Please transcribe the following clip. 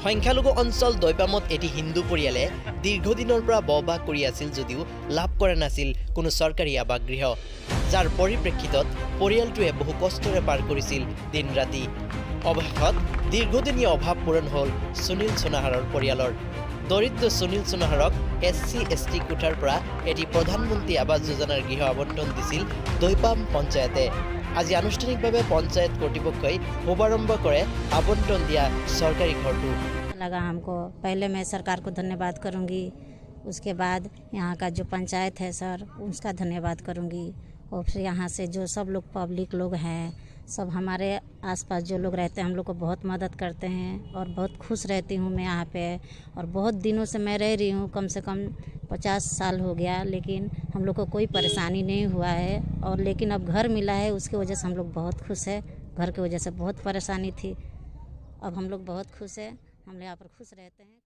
সংখ্যালঘু অঞ্চল দৈপামত এটি হিন্দু পৰিয়ালে দীৰ্ঘদিনৰ পৰা বসবাস কৰি আছিল যদিও লাভ কৰা নাছিল কোনো চৰকাৰী আৱাসগৃহ, যাৰ পৰিপ্ৰেক্ষিতত পৰিয়ালটোৱে বহু কষ্টৰে পাৰ কৰিছিল দিন ৰাতি। অৱশেষত দীৰ্ঘদিনীয়া অভাৱ পূৰণ হ'ল সুনীল সোনাহাৰৰ পৰিয়ালৰ। দৰিদ্ৰ সুনীল সোনাহাৰক SC/ST কোঠাৰ পৰা এটি প্ৰধানমন্ত্ৰী আৱাস যোজনাৰ গৃহ আবণ্টন দিছিল দৈপাম পঞ্চায়তে। আজি আনুষ্ঠানিকভাৱে পঞ্চায়ত কৰ্তৃপক্ষই শুভাৰম্ভ কৰে আবণ্টন দিয়া চৰকাৰী ঘৰটো। लगा हमको, पहले मैं सरकार को धन्यवाद करूंगी, उसके बाद यहाँ का जो पंचायत है सर उसका धन्यवाद करूंगी, और फिर यहाँ से जो सब लोग पब्लिक लोग हैं, सब हमारे आसपास जो लोग रहते हैं हम लोग को बहुत मदद करते हैं, और बहुत खुश रहती हूँ मैं यहाँ पे। और बहुत दिनों से मैं रह रही हूँ, कम से कम 50 साल हो गया, लेकिन हम लोग को कोई परेशानी नहीं हुआ है। और लेकिन अब घर मिला है, उसकी वजह से हम लोग बहुत खुश है। घर की वजह से बहुत परेशानी थी, अब हम लोग बहुत खुश है, हम यहाँ पर खुश रहते हैं।